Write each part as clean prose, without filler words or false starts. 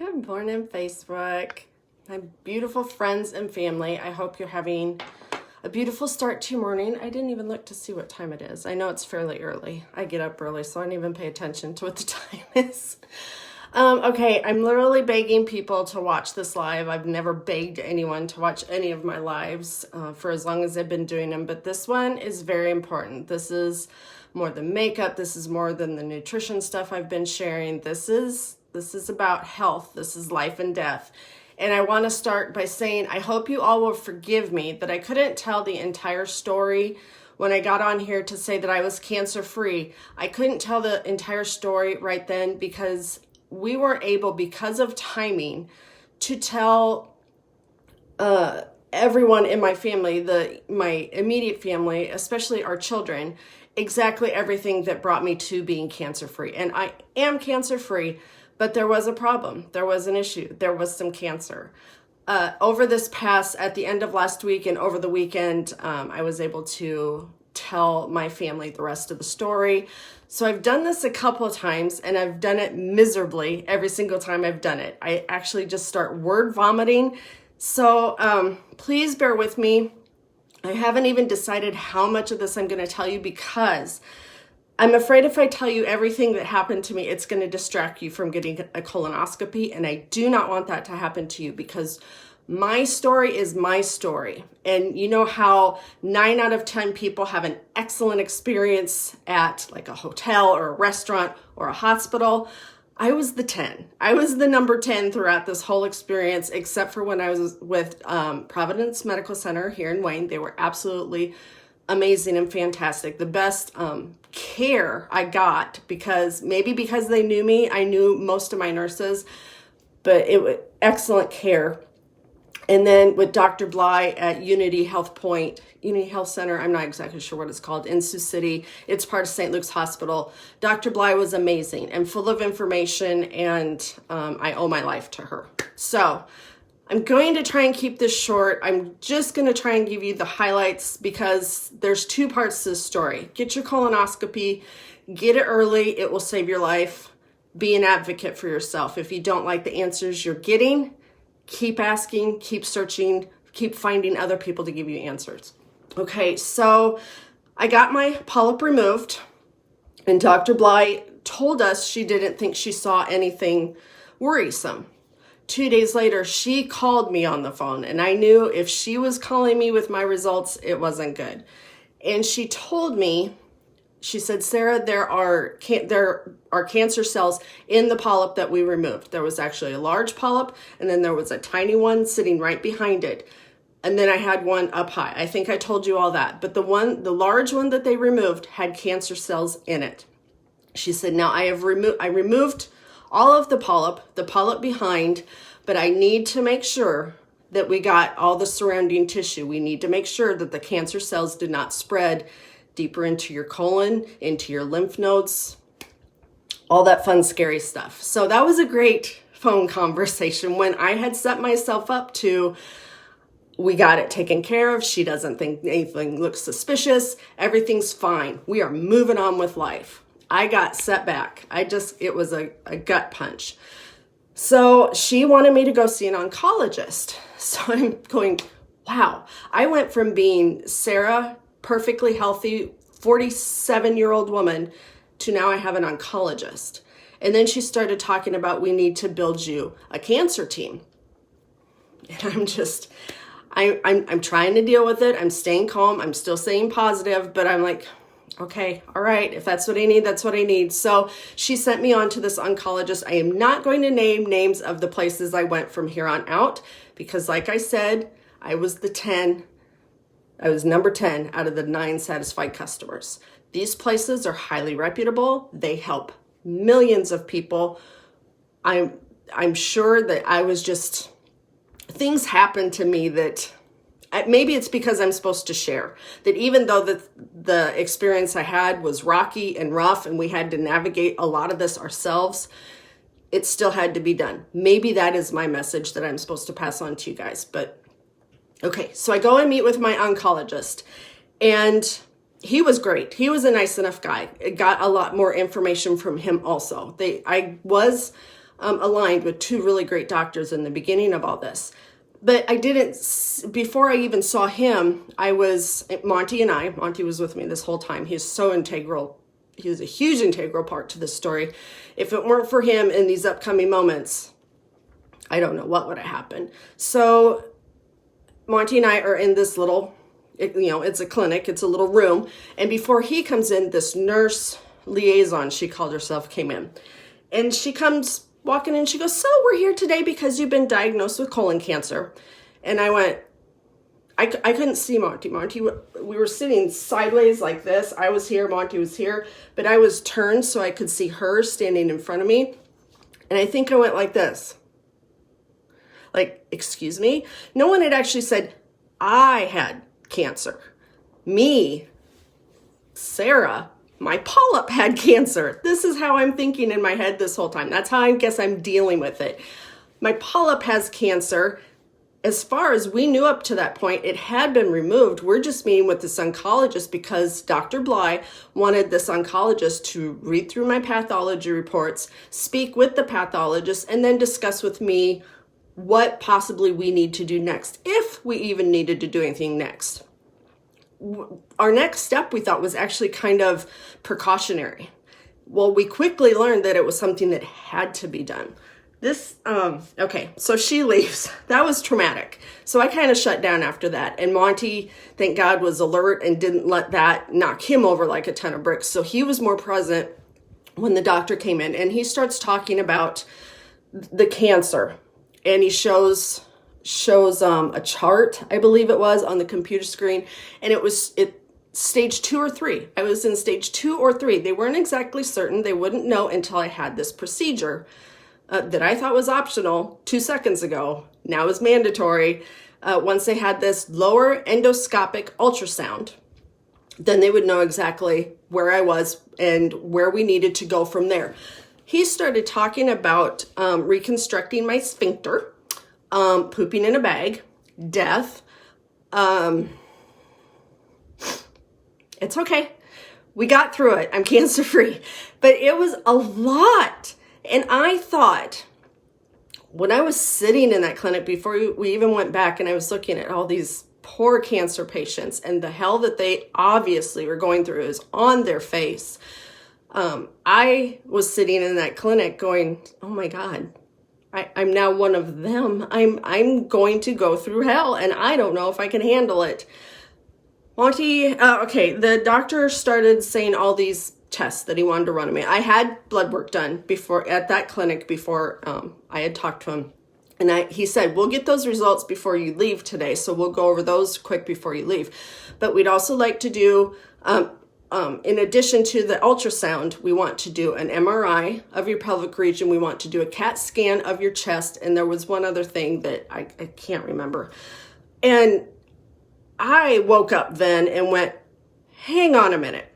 Good morning, Facebook. My beautiful friends and family. I hope you're having a beautiful start to your morning. I didn't even look to see what time it is. I know it's fairly early. I get up early, so I don't even pay attention to what the time is. Okay, I'm literally begging people to watch this live. I've never begged anyone to watch any of my lives for as long as I've been doing them, but this one is very important. This is more than makeup. This is more than the nutrition stuff I've been sharing. This is about health. This is life and death. And I want to start by saying, I hope you all will forgive me that I couldn't tell the entire story when I got on here to say that I was cancer-free. I couldn't tell the entire story right then because we weren't able, because of timing, to tell everyone in my family, my immediate family, especially our children, exactly everything that brought me to being cancer-free. And I am cancer-free, but there was a problem. There was an issue. There was some cancer. Over this past, at the end of last week and over the weekend, I was able to tell my family the rest of the story. So I've done this a couple of times and I've done it miserably every single time I've done it. I actually just start word vomiting. So please bear with me. I haven't even decided how much of this I'm going to tell you because I'm afraid if I tell you everything that happened to me, it's going to distract you from getting a colonoscopy. And I do not want that to happen to you because my story is my story. And you know how 9 out of 10 people have an excellent experience at like a hotel or a restaurant or a hospital. I was the 10. I was the number 10 throughout this whole experience, except for when I was with Providence Medical Center here in Wayne. They were absolutely amazing and fantastic. The best care I got because they knew me. I knew most of my nurses, but it was excellent care. And then with Dr. Bly at Unity Health Center, I'm not exactly sure what it's called, in Sioux City. It's part of St. Luke's Hospital. Dr. Bly was amazing and full of information, and I owe my life to her. So I'm going to try and keep this short. I'm just going to try and give you the highlights because there's 2 parts to the story. Get your colonoscopy, get it early. It will save your life. Be an advocate for yourself. If you don't like the answers you're getting, keep asking, keep searching, keep finding other people to give you answers. Okay, so I got my polyp removed, and Dr. Bly told us she didn't think she saw anything worrisome. 2 days later, she called me on the phone, and I knew if she was calling me with my results, it wasn't good. And she told me, she said, Sarah, there are cancer cells in the polyp that we removed. There was actually a large polyp, and then there was a tiny one sitting right behind it. And then I had one up high. I think I told you all that. But the large one that they removed had cancer cells in it. She said, now I removed all of the polyp behind, but I need to make sure that we got all the surrounding tissue. We need to make sure that the cancer cells did not spread deeper into your colon, into your lymph nodes, all that fun, scary stuff. So that was a great phone conversation when I had set myself up to, we got it taken care of. She doesn't think anything looks suspicious. Everything's fine. We are moving on with life. I got set back. It was a gut punch. So she wanted me to go see an oncologist. So I'm going, wow. I went from being Sarah, perfectly healthy, 47-year-old woman, to now I have an oncologist. And then she started talking about we need to build you a cancer team. And I'm trying to deal with it. I'm staying calm. I'm still staying positive, but I'm like, okay, all right, if that's what I need, that's what I need. So she sent me on to this oncologist. I am not going to name names of the places I went from here on out because like I said, I was number 10 out of the 9 satisfied customers. These places are highly reputable. They help millions of people. I'm sure that things happened to me that maybe it's because I'm supposed to share. That even though the experience I had was rocky and rough and we had to navigate a lot of this ourselves, it still had to be done. Maybe that is my message that I'm supposed to pass on to you guys. But okay, so I go and meet with my oncologist, and he was great. He was a nice enough guy. I got a lot more information from him also. I was aligned with two really great doctors in the beginning of all this. But I didn't, before I even saw him, Monty was with me this whole time. He's so integral. He was a huge integral part to this story. If it weren't for him in these upcoming moments, I don't know what would have happened. So Monty and I are in this little, it's a clinic, it's a little room. And before he comes in, this nurse liaison, she called herself, came in. And she comes walking in, she goes, so we're here today because you've been diagnosed with colon cancer. And I went, I couldn't see Monty. We were sitting sideways like this. I was here, Monty was here, but I was turned so I could see her standing in front of me. And I think I went like this. Like, excuse me? No one had actually said, I had cancer. Me, Sarah, my polyp had cancer. This is how I'm thinking in my head this whole time. That's how I guess I'm dealing with it. My polyp has cancer. As far as we knew up to that point, it had been removed. We're just meeting with this oncologist because Dr. Bly wanted this oncologist to read through my pathology reports, speak with the pathologist, and then discuss with me what possibly we need to do next, if we even needed to do anything next. Our next step, we thought, was actually kind of precautionary. Well, we quickly learned that it was something that had to be done. Okay, so she leaves. That was traumatic. So I kind of shut down after that. And Monty, thank God, was alert and didn't let that knock him over like a ton of bricks. So he was more present when the doctor came in, and he starts talking about the cancer. And he shows a chart, I believe it was, on the computer screen. And it stage 2 or 3. I was in stage 2 or 3. They weren't exactly certain. They wouldn't know until I had this procedure that I thought was optional 2 seconds ago, now is mandatory. Once they had this lower endoscopic ultrasound, then they would know exactly where I was and where we needed to go from there. He started talking about reconstructing my sphincter, pooping in a bag, death. It's okay. We got through it. I'm cancer free. But it was a lot. And I thought, when I was sitting in that clinic before we even went back, and I was looking at all these poor cancer patients and the hell that they obviously were going through is on their face. I was sitting in that clinic going, oh my God, I'm now one of them. I'm going to go through hell, and I don't know if I can handle it. Monty, the doctor started saying all these tests that he wanted to run on me. I had blood work done at that clinic before I had talked to him. And he said, we'll get those results before you leave today. So we'll go over those quick before you leave. But we'd also like to do, in addition to the ultrasound, we want to do an MRI of your pelvic region. We want to do a CAT scan of your chest. And there was one other thing that I can't remember. And I woke up then and went, hang on a minute.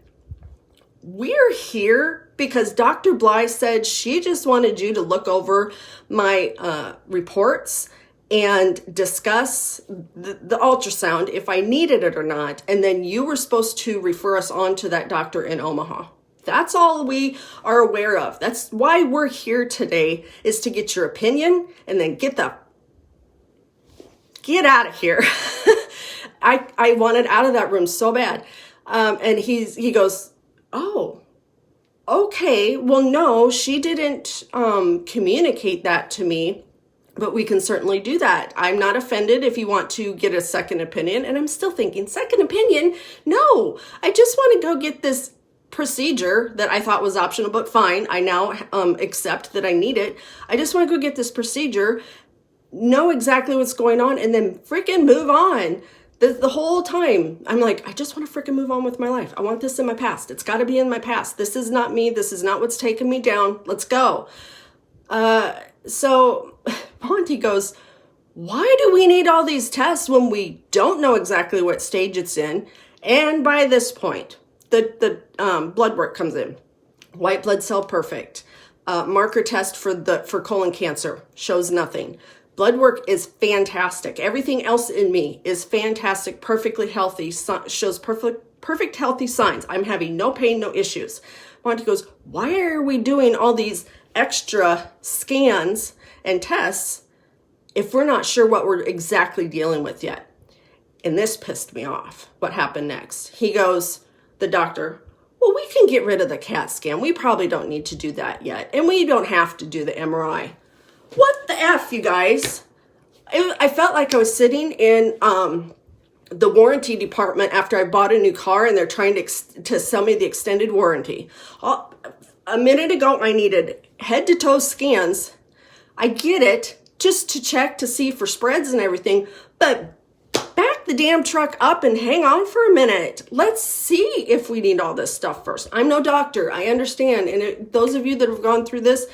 We're here because Dr. Bly said she just wanted you to look over my reports and discuss the ultrasound if I needed it or not. And then you were supposed to refer us on to that doctor in Omaha. That's all we are aware of. That's why we're here today, is to get your opinion and then get out of here. I wanted out of that room so bad. And he goes, oh, okay. Well, no, she didn't communicate that to me, but we can certainly do that. I'm not offended if you want to get a second opinion. And I'm still thinking, second opinion? No, I just want to go get this procedure that I thought was optional, but fine. I now accept that I need it. I just want to go get this procedure, know exactly what's going on, and then freaking move on. The whole time, I'm like, I just want to freaking move on with my life. I want this in my past. It's got to be in my past. This is not me. This is not what's taking me down. Let's go. So Monty goes, why do we need all these tests when we don't know exactly what stage it's in? And by this point, the blood work comes in. White blood cell perfect. Marker test for colon cancer shows nothing. Blood work is fantastic. Everything else in me is fantastic, perfectly healthy, shows perfect healthy signs. I'm having no pain, no issues. Monty goes, why are we doing all these extra scans and tests if we're not sure what we're exactly dealing with yet? And this pissed me off. What happened next? He goes, the doctor, well, we can get rid of the CAT scan. We probably don't need to do that yet. And we don't have to do the MRI. What the F, you guys? I felt like I was sitting in the warranty department after I bought a new car and they're trying to sell me the extended warranty. A minute ago, I needed head to toe scans. I get it, just to check to see for spreads and everything, but back the damn truck up and hang on for a minute. Let's see if we need all this stuff first. I'm no doctor, I understand. And those of you that have gone through this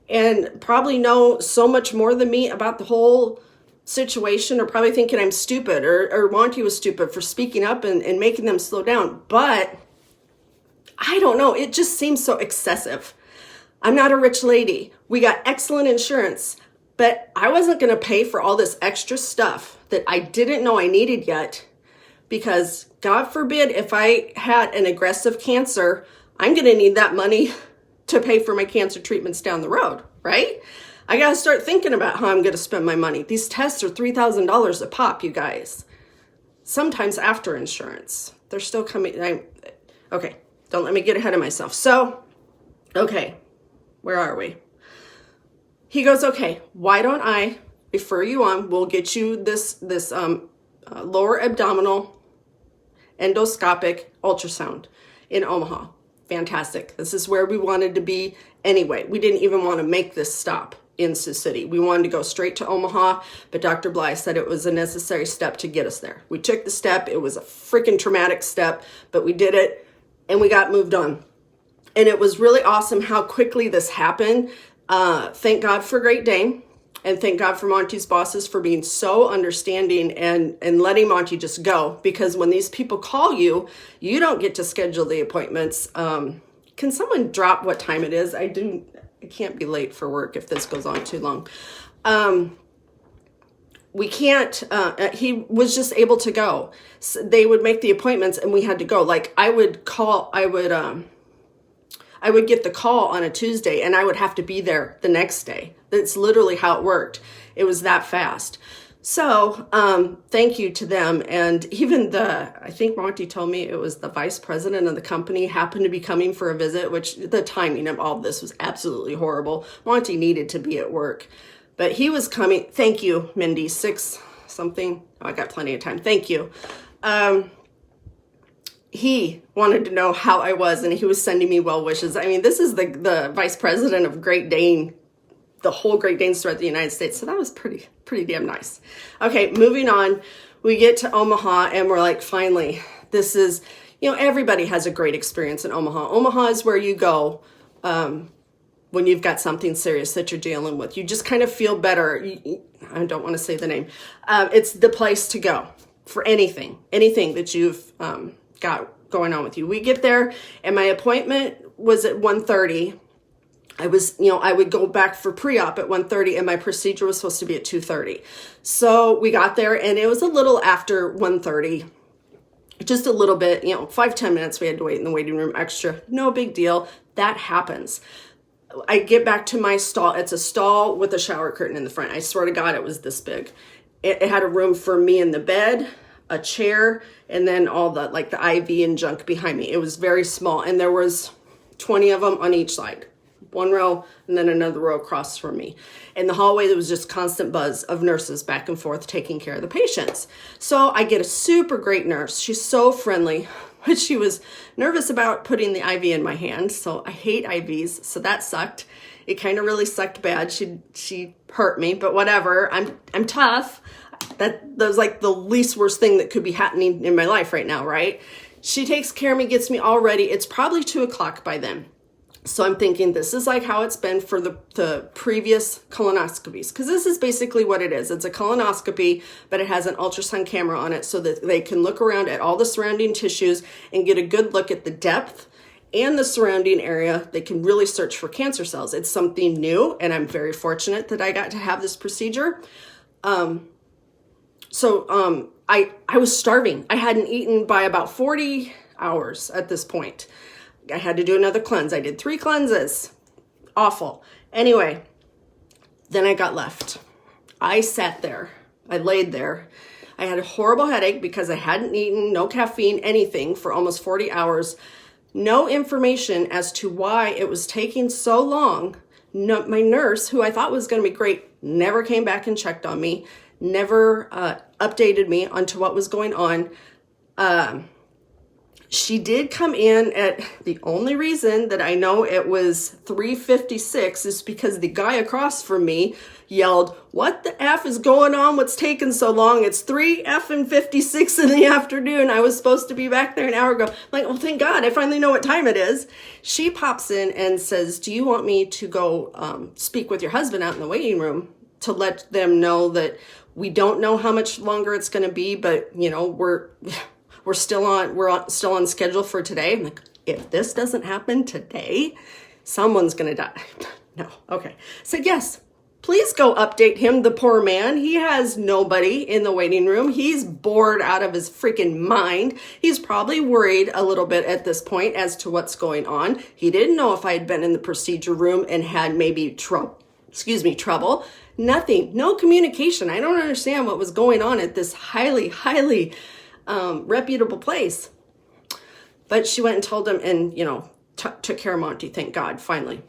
and probably know so much more than me about the whole situation are probably thinking I'm stupid or Monty was stupid for speaking up and making them slow down. But I don't know, it just seems so excessive. I'm not a rich lady. We got excellent insurance, but I wasn't going to pay for all this extra stuff that I didn't know I needed yet, because God forbid if I had an aggressive cancer, I'm going to need that money to pay for my cancer treatments down the road, right? I got to start thinking about how I'm going to spend my money. These tests are $3,000 a pop, you guys. Sometimes after insurance. They're still coming. Okay, don't let me get ahead of myself. So, okay, where are we? He goes, okay, why don't I refer you on? We'll get you this lower abdominal endoscopic ultrasound in Omaha. Fantastic. This is where we wanted to be anyway. We didn't even want to make this stop in Sioux City. We wanted to go straight to Omaha, but Dr. Bly said it was a necessary step to get us there. We took the step. It was a freaking traumatic step, but we did it and we got moved on. And it was really awesome how quickly this happened. Thank God for Great Dane, and thank God for Monty's bosses for being so understanding and letting Monty just go, because when these people call you, you don't get to schedule the appointments. Can someone drop what time it is? I can't be late for work if this goes on too long. We can't, he was just able to go. So they would make the appointments and we had to go. Like I would get the call on a Tuesday and I would have to be there the next day. That's literally how it worked. It was that fast. So thank you to them. And even I think Monty told me it was the vice president of the company happened to be coming for a visit, which the timing of all of this was absolutely horrible. Monty needed to be at work, but he was coming. Thank you, Mindy, 6 something. Oh, I got plenty of time. Thank you. He wanted to know how I was, and he was sending me well wishes. I mean, this is the vice president of Great Dane, the whole Great Danes throughout the United States. So that was pretty damn nice. Okay, moving on. We get to Omaha and we're like, finally, this is, everybody has a great experience in Omaha. Omaha is where you go when you've got something serious that you're dealing with. You just kind of feel better. I don't want to say the name. It's the place to go for anything that you've got going on with you. We get there and my appointment was at 1:30. I would go back for pre-op at 1:30 and my procedure was supposed to be at 2:30. So we got there and it was a little after 1:30, just a little bit, 5-10 minutes we had to wait in the waiting room extra. No big deal. That happens. I get back to my stall. It's a stall with a shower curtain in the front. I swear to God, it was this big. It had a room for me in the bed, a chair, and then all the IV and junk behind me. It was very small and there was 20 of them on each side. One row and then another row across from me. In the hallway, there was just constant buzz of nurses back and forth taking care of the patients. So I get a super great nurse. She's so friendly, but she was nervous about putting the IV in my hand. So I hate IVs, so that sucked. It kind of really sucked bad. She hurt me, but whatever. I'm tough. That was like the least worst thing that could be happening in my life right now, right? She takes care of me, gets me all ready. It's probably 2:00 by then. So I'm thinking this is like how it's been for the previous colonoscopies, because this is basically what it is. It's a colonoscopy, but it has an ultrasound camera on it so that they can look around at all the surrounding tissues and get a good look at the depth and the surrounding area. They can really search for cancer cells. It's something new, and I'm very fortunate that I got to have this procedure. I was starving. I hadn't eaten by about 40 hours at this point. I had to do another cleanse. I did 3 cleanses. Awful. Anyway, then I got left. I sat there. I laid there. I had a horrible headache because I hadn't eaten, no caffeine, anything for almost 40 hours. No information as to why it was taking so long. No, my nurse, who I thought was going to be great, never came back and checked on me, never updated me onto what was going on. She did come in at, the only reason that I know it was 3:56 is because the guy across from me yelled, "What the F is going on? What's taking so long? It's 3:56 in the afternoon. I was supposed to be back there an hour ago." I'm like, well, thank God, I finally know what time it is. She pops in and says, "Do you want me to go speak with your husband out in the waiting room to let them know that we don't know how much longer it's going to be, but you know, we're still on schedule for today?" I'm like, if this doesn't happen today, someone's going to die. No. Okay. So yes, please go update him, the poor man. He has nobody in the waiting room. He's bored out of his freaking mind. He's probably worried a little bit at this point as to what's going on. He didn't know if I had been in the procedure room and had maybe trouble. Nothing. No communication. I don't understand what was going on at this highly reputable place. But she went and told him and, you know, took care of Monty, thank God, finally.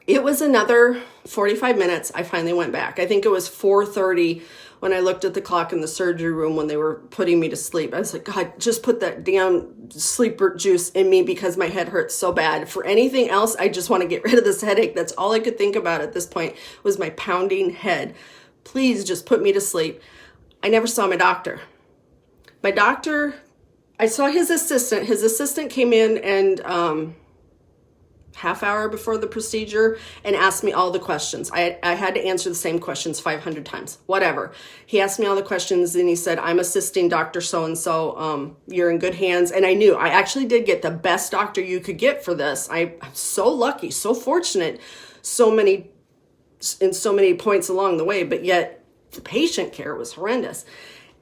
It was another 45 minutes. I finally went back. I think it was 4:30 when I looked at the clock in the surgery room when they were putting me to sleep. I was like, God, just put that damn sleeper juice in me because my head hurts so bad. For anything else, I just want to get rid of this headache. That's all I could think about at this point was my pounding head. Please just put me to sleep. I never saw my doctor. My doctor, I saw his assistant. His assistant came in and half hour before the procedure and asked me all the questions. I had to answer the same questions 500 times, whatever. He asked me all the questions and he said, "I'm assisting Dr. So-and-so. You're in good hands." And I knew I actually did get the best doctor you could get for this. I'm so lucky, so fortunate, in so many points along the way, but yet the patient care was horrendous.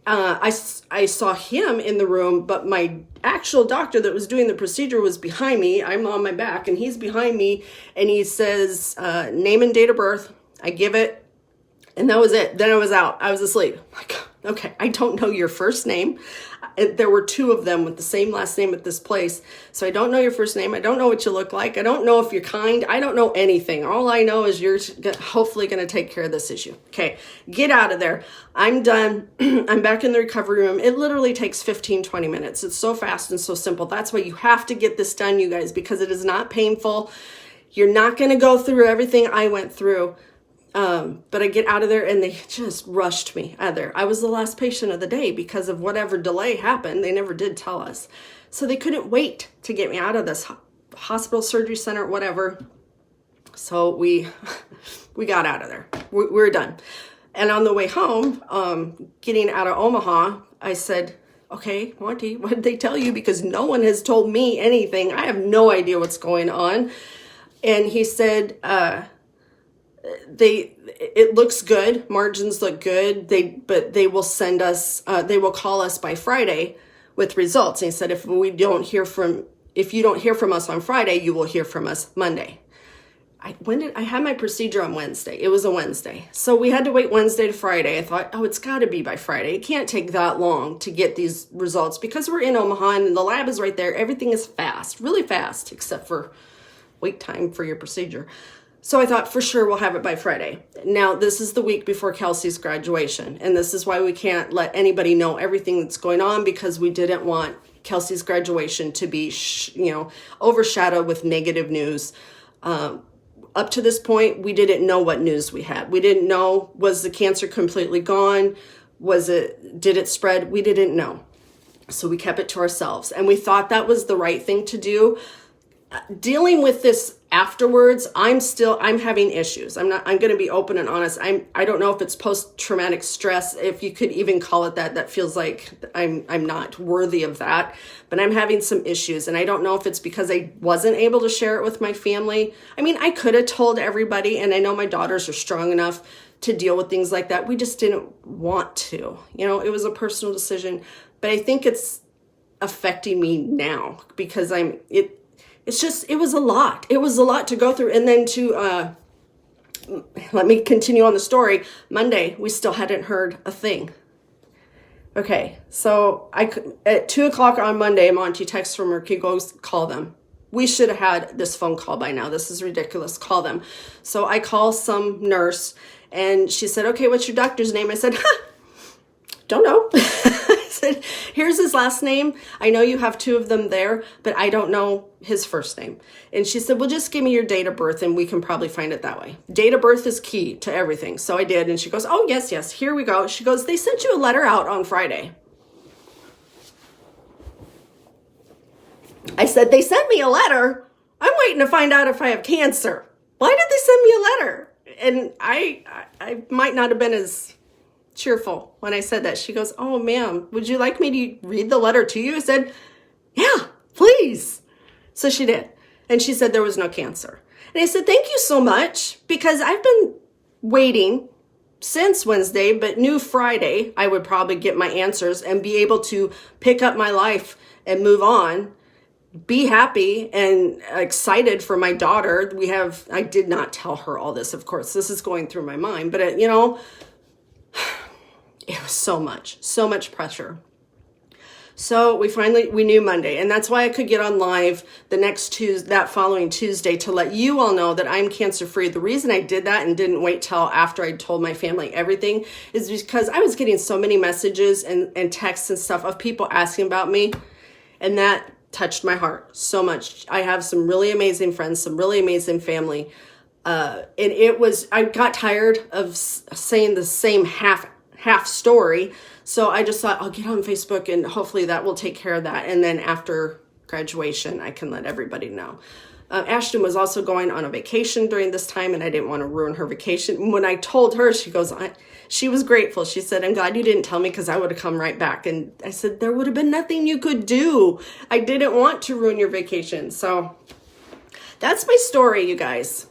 I saw him in the room, but my actual doctor that was doing the procedure was behind me. I'm on my back and he's behind me and he says, name and date of birth. I give it. And that was it. Then I was out. I was asleep. Like, okay, I don't know your first name. There were two of them with the same last name at this place. So I don't know your first name. I don't know what you look like. I don't know if you're kind. I don't know anything. All I know is you're hopefully going to take care of this issue. Okay, get out of there. I'm done. I'm back in the recovery room. It literally takes 15, 20 minutes. It's so fast and so simple. That's why you have to get this done, you guys, because it is not painful. You're not going to go through everything I went through. But I get out of there and they just rushed me out of there. I was the last patient of the day because of whatever delay happened. They never did tell us. So they couldn't wait to get me out of this hospital, surgery center, whatever. So we got out of there. We're done. And on the way home, getting out of Omaha, I said, "Okay, Monty, what did they tell you? Because no one has told me anything. I have no idea what's going on." And he said, it looks good. Margins look good. But they will send us, they will call us by Friday with results. And he said, if you don't hear from us on Friday, you will hear from us Monday. I had my procedure on Wednesday. It was a Wednesday. So we had to wait Wednesday to Friday. I thought, oh, it's got to be by Friday. It can't take that long to get these results because we're in Omaha and the lab is right there. Everything is fast, really fast, except for wait time for your procedure. So I thought for sure we'll have it by Friday. Now, this is the week before Kelsey's graduation. And this is why we can't let anybody know everything that's going on because we didn't want Kelsey's graduation to be, overshadowed with negative news. Up to this point, we didn't know what news we had. We didn't know, was the cancer completely gone? Did it spread? We didn't know. So we kept it to ourselves. And we thought that was the right thing to do. Dealing with this afterwards, I'm having issues. I'm going to be open and honest. I don't know if it's post-traumatic stress, if you could even call it that. That feels like I'm not worthy of that, but I'm having some issues. And I don't know if it's because I wasn't able to share it with my family. I mean, I could have told everybody, and I know my daughters are strong enough to deal with things like that. We just didn't want to, it was a personal decision, but I think it's affecting me now because it was a lot. It was a lot to go through. And then to let me continue on the story. Monday, we still hadn't heard a thing. Okay, so at 2 o'clock on Monday, Monty texts from work. He goes, call them. We should have had this phone call by now. This is ridiculous. Call them. So I call some nurse, and she said, okay, what's your doctor's name? I said, don't know. I said, here's his last name. I know you have 2 of them there, but I don't know his first name. And she said, well, just give me your date of birth and we can probably find it that way. Date of birth is key to everything. So I did. And she goes, oh, yes, here we go. She goes, they sent you a letter out on Friday. I said, they sent me a letter? I'm waiting to find out if I have cancer. Why did they send me a letter? And I might not have been as cheerful when I said that. She goes, oh, ma'am, would you like me to read the letter to you? I said, yeah, please. So she did. And she said there was no cancer. And I said, thank you so much, because I've been waiting since Wednesday, but knew Friday I would probably get my answers and be able to pick up my life and move on, be happy and excited for my daughter. I did not tell her all this, of course. This is going through my mind, but it was so much pressure. So we knew Monday, and that's why I could get on live that following Tuesday to let you all know that I'm cancer-free. The reason I did that and didn't wait till after I told my family everything is because I was getting so many messages and texts and stuff of people asking about me, and that touched my heart so much. I have some really amazing friends, some really amazing family, and I got tired of saying the same half story. So I just thought I'll get on Facebook and hopefully that will take care of that. And then after graduation, I can let everybody know. Ashton was also going on a vacation during this time, and I didn't want to ruin her vacation. When I told her, she was grateful. She said, I'm glad you didn't tell me, because I would have come right back. And I said, there would have been nothing you could do. I didn't want to ruin your vacation. So that's my story, you guys.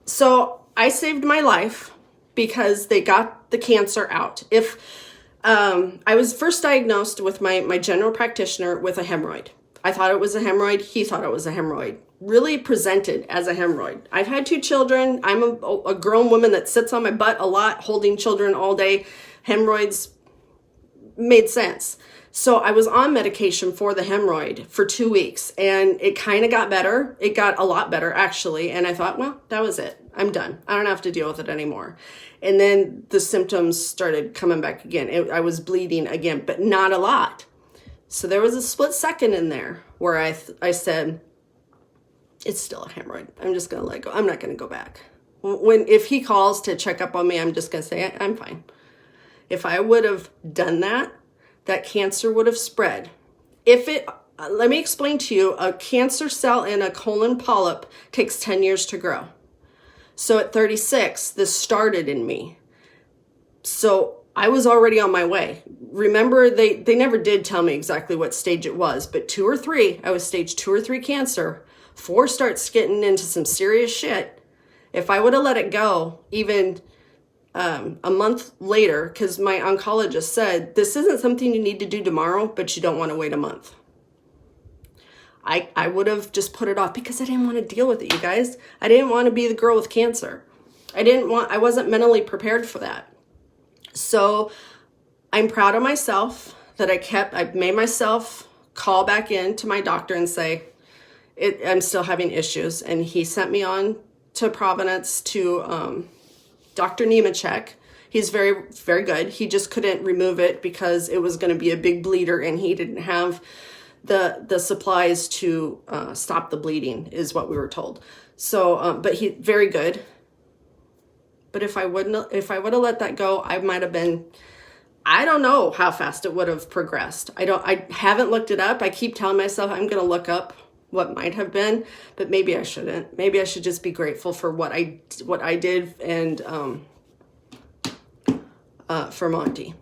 So I saved my life because they got the cancer out. I was first diagnosed with my general practitioner with a hemorrhoid. I thought it was a hemorrhoid. He thought it was a hemorrhoid. Really presented as a hemorrhoid. I've had 2 children. I'm a grown woman that sits on my butt a lot, holding children all day. Hemorrhoids made sense. So I was on medication for the hemorrhoid for 2 weeks, and it kind of got better. It got a lot better, actually. And I thought, well, that was it. I'm done. I don't have to deal with it anymore. And then the symptoms started coming back again. I was bleeding again, but not a lot. So there was a split second in there where I said, it's still a hemorrhoid. I'm just going to let it go. I'm not going to go back. If he calls to check up on me, I'm just going to say, I'm fine. If I would have done that cancer would have spread. Let me explain to you, a cancer cell in a colon polyp takes 10 years to grow. So at 36, this started in me. So I was already on my way. Remember, they never did tell me exactly what stage it was, but 2 or 3, I was stage 2 or 3 cancer. 4 starts getting into some serious shit. If I would have let it go, even a month later, because my oncologist said, this isn't something you need to do tomorrow, but you don't want to wait a month. I would have just put it off because I didn't want to deal with it, you guys. I didn't want to be the girl with cancer. I wasn't mentally prepared for that. So I'm proud of myself that I made myself call back in to my doctor and say, I'm still having issues. And he sent me on to Providence to Dr. Nemechek. He's very, very good. He just couldn't remove it because it was going to be a big bleeder, and he didn't have the supplies to stop the bleeding, is what we were told. So, but he very good. But if I would have let that go, I might have been, I don't know how fast it would have progressed. I haven't looked it up. I keep telling myself I'm going to look up what might have been, but maybe I shouldn't. Maybe I should just be grateful for what I did, and for Monty.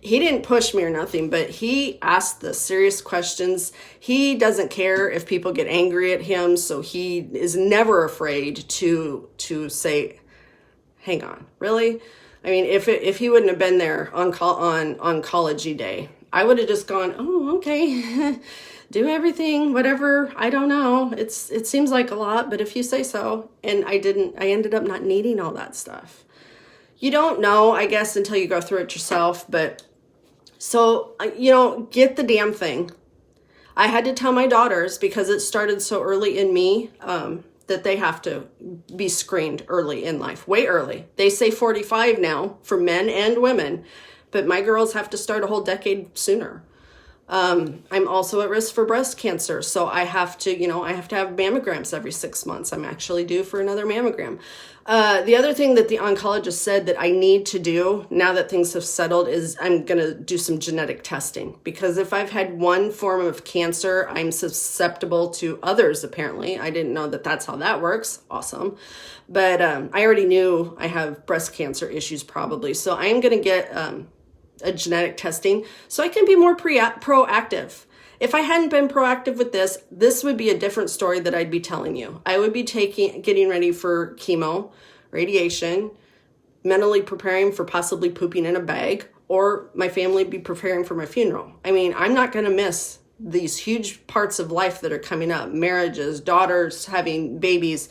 He didn't push me or nothing, but he asked the serious questions. He doesn't care if people get angry at him, so he is never afraid to say, hang on, really? I mean, if he wouldn't have been there on oncology day, I would have just gone, oh, okay, do everything, whatever. I don't know. It seems like a lot, but if you say so. And I ended up not needing all that stuff. You don't know, I guess, until you go through it yourself. But so, get the damn thing. I had to tell my daughters, because it started so early in me, that they have to be screened early in life, way early. They say 45 now for men and women, but my girls have to start a whole decade sooner. I'm also at risk for breast cancer. So I have to have mammograms every 6 months. I'm actually due for another mammogram. The other thing that the oncologist said that I need to do now that things have settled is I'm going to do some genetic testing, because if I've had one form of cancer, I'm susceptible to others. Apparently, I didn't know that that's how that works. Awesome. But, I already knew I have breast cancer issues probably. So I am going to get, a genetic testing so I can be more proactive. If I hadn't been proactive with this would be a different story that I'd be telling you. I would be getting ready for chemo, radiation, mentally preparing for possibly pooping in a bag, or my family be preparing for my funeral. I mean, I'm not going to miss these huge parts of life that are coming up, marriages, daughters, having babies,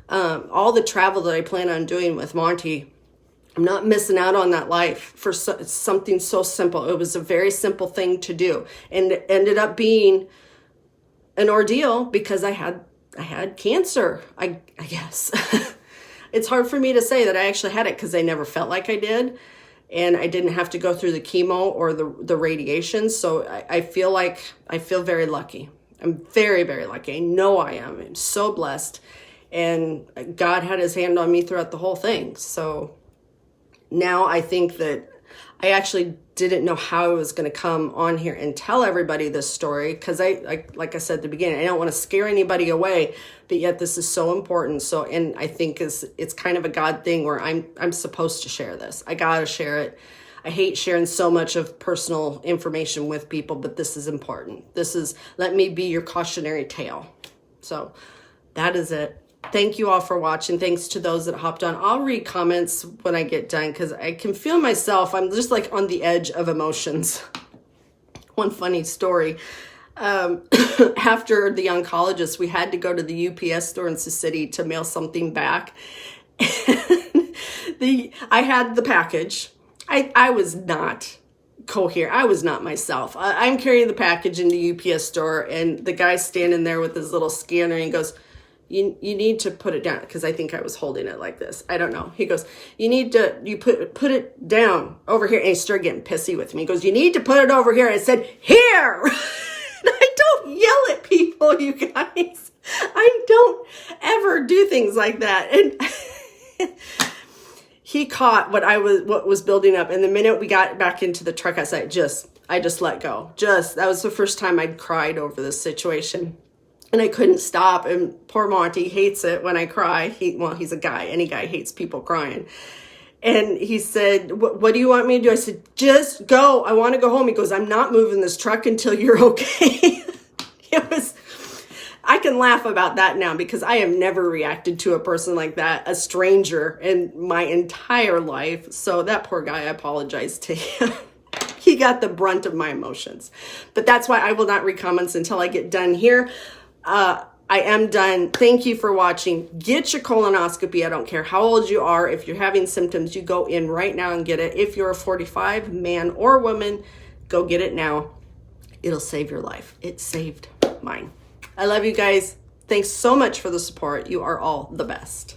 all the travel that I plan on doing with Monty. I'm not missing out on that life for something so simple. It was a very simple thing to do, and it ended up being an ordeal because I had cancer. I guess it's hard for me to say that I actually had it because I never felt like I did, and I didn't have to go through the chemo or the radiation. So I feel very lucky. I'm very, very lucky. I know I am. I'm so blessed, and God had His hand on me throughout the whole thing. So now I think that I actually didn't know how I was going to come on here and tell everybody this story, because like I said at the beginning, I don't want to scare anybody away, but yet this is so important. So, and I think it's kind of a God thing where I'm supposed to share this. I got to share it. I hate sharing so much of personal information with people, but this is important. This is, let me be your cautionary tale. So that is it. Thank you all for watching. Thanks to those that hopped on. I'll read comments when I get done because I can feel myself. I'm just like on the edge of emotions. One funny story. After the oncologist, we had to go to the UPS store in Sioux City to mail something back. I had the package. I was not coherent. I was not myself. I'm carrying the package in the UPS store, and the guy's standing there with his little scanner, and he goes, You need to put it down, because I think I was holding it like this. I don't know. He goes, you put it down over here. And he started getting pissy with me. He goes, you need to put it over here. I said, here. I don't yell at people, you guys. I don't ever do things like that. And he caught what was building up. And the minute we got back into the truck, I just let go. That was the first time I'd cried over this situation. And I couldn't stop, and poor Monty hates it when I cry. He's a guy. Any guy hates people crying. And he said, what do you want me to do? I said, just go. I want to go home. He goes, I'm not moving this truck until you're okay. I can laugh about that now because I have never reacted to a person like that, a stranger, in my entire life. So that poor guy, I apologize to him. He got the brunt of my emotions. But that's why I will not read comments until I get done here. I am done. Thank you for watching. Get your colonoscopy. I don't care how old you are. If you're having symptoms, you go in right now and get it. If you're a 45, man or woman, go get it now. It'll save your life. It saved mine. I love you guys. Thanks so much for the support. You are all the best.